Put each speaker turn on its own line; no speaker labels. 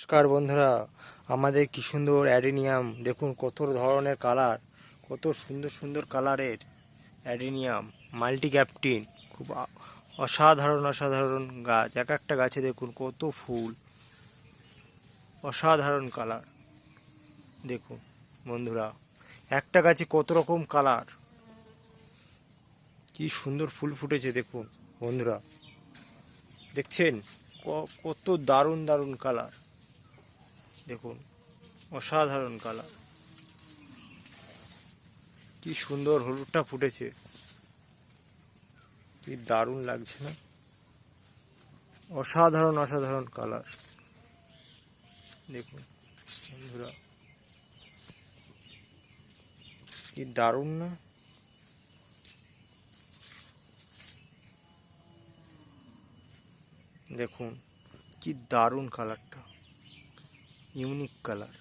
নমস্কার বন্ধুরা, আমাদের কি সুন্দর অ্যাডেনিয়াম দেখুন, কত ধরনের কালার, কত সুন্দর সুন্দর কালারের অ্যাডেনিয়াম মাল্টি ক্যাপটিন। খুব অসাধারণ অসাধারণ গাছ, এক একটা গাছে দেখুন কত ফুল, অসাধারণ কালার। দেখুন বন্ধুরা, একটা গাছে কত রকম কালার, কি সুন্দর ফুল ফুটেছে দেখুন বন্ধুরা, দেখছেন কত দারুণ দারুণ কালার। দেখুন অসাধারণ কালার, কি সুন্দর হলুদটা ফুটেছে, কি দারুণ লাগছে না? অসাধারণ অসাধারণ কালার। দেখুন বন্ধুরা, কি দারুণ না? দেখুন কি দারুণ কালারটা, ইউনিক কালার।